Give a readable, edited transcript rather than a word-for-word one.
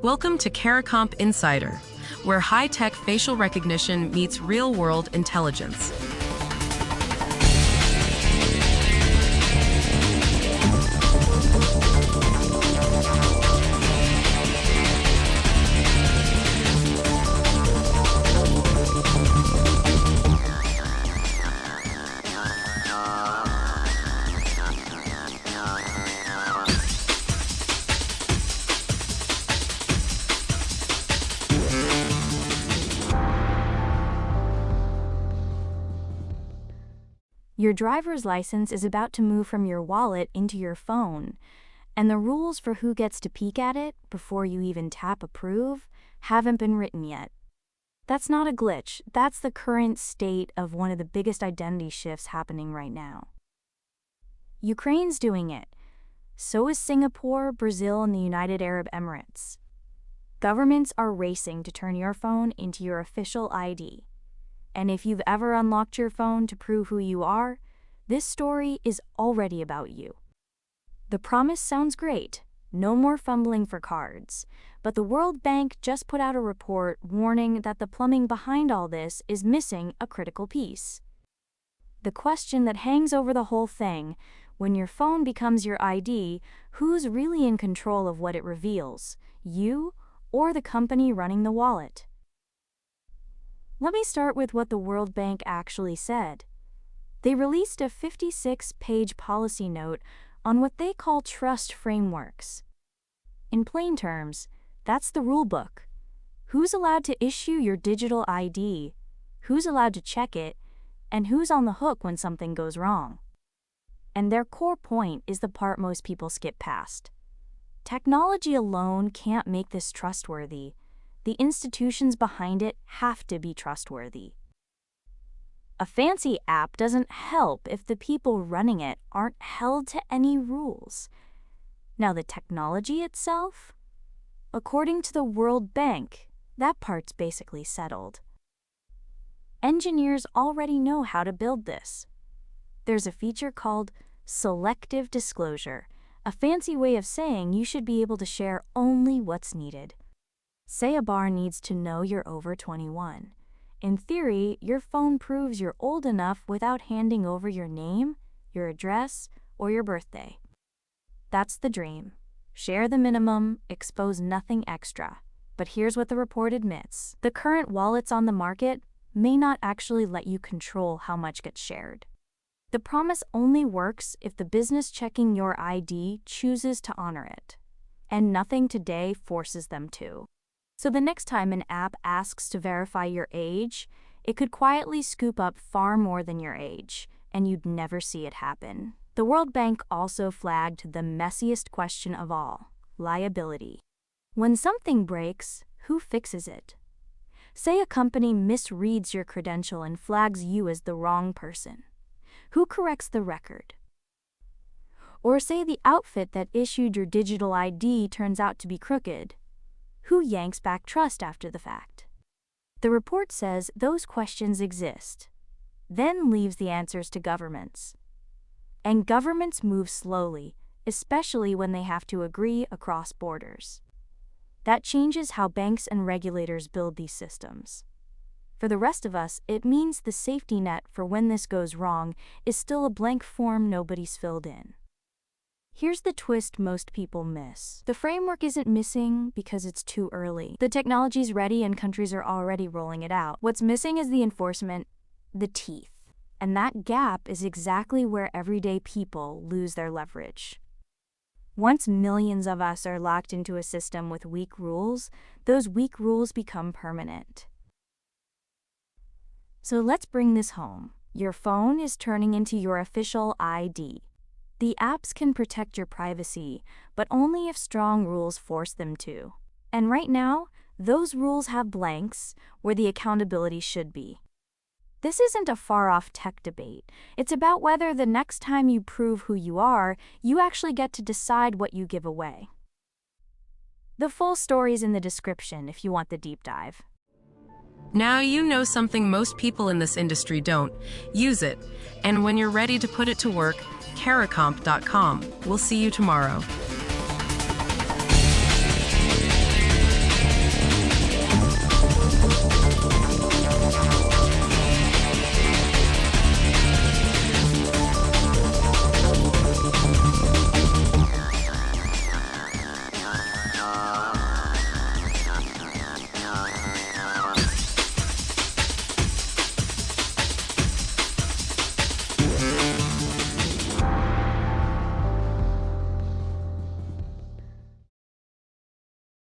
Welcome to Caricomp Insider, where high-tech facial recognition meets real-world intelligence. Your driver's license is about to move from your wallet into your phone, and the rules for who gets to peek at it before you even tap approve haven't been written yet. That's not a glitch, that's the current state of one of the biggest identity shifts happening right now. Ukraine's doing it. So is Singapore, Brazil, and the United Arab Emirates. Governments are racing to turn your phone into your official ID. And if you've ever unlocked your phone to prove who you are, this story is already about you. The promise sounds great, no more fumbling for cards, but the World Bank just put out a report warning that the plumbing behind all this is missing a critical piece. The question that hangs over the whole thing, when your phone becomes your ID, who's really in control of what it reveals, you or the company running the wallet? Let me start with what the World Bank actually said. They released a 56-page policy note on what they call trust frameworks. In plain terms, that's the rule book. Who's allowed to issue your digital ID, who's allowed to check it, and who's on the hook when something goes wrong. And their core point is the part most people skip past. Technology alone can't make this trustworthy. The institutions behind it have to be trustworthy. A fancy app doesn't help if the people running it aren't held to any rules. Now, the technology itself? According to the World Bank, that part's basically settled. Engineers already know how to build this. There's a feature called selective disclosure, a fancy way of saying you should be able to share only what's needed. Say a bar needs to know you're over 21. In theory, your phone proves you're old enough without handing over your name, your address, or your birthday. That's the dream. Share the minimum, expose nothing extra. But here's what the report admits. The current wallets on the market may not actually let you control how much gets shared. The promise only works if the business checking your ID chooses to honor it. And nothing today forces them to. So the next time an app asks to verify your age, it could quietly scoop up far more than your age, and you'd never see it happen. The World Bank also flagged the messiest question of all, liability. When something breaks, who fixes it? Say a company misreads your credential and flags you as the wrong person. Who corrects the record? Or say the outfit that issued your digital ID turns out to be crooked. Who yanks back trust after the fact? The report says those questions exist, then leaves the answers to governments. And governments move slowly, especially when they have to agree across borders. That changes how banks and regulators build these systems. For the rest of us, it means the safety net for when this goes wrong is still a blank form nobody's filled in. Here's the twist most people miss. The framework isn't missing because it's too early. The technology's ready and countries are already rolling it out. What's missing is the enforcement, the teeth. And that gap is exactly where everyday people lose their leverage. Once millions of us are locked into a system with weak rules, those weak rules become permanent. So let's bring this home. Your phone is turning into your official ID. The apps can protect your privacy, but only if strong rules force them to. And right now, those rules have blanks where the accountability should be. This isn't a far-off tech debate. It's about whether the next time you prove who you are, you actually get to decide what you give away. The full story's in the description if you want the deep dive. Now you know something most people in this industry don't. Use it. And when you're ready to put it to work, caricomp.com. We'll see you tomorrow.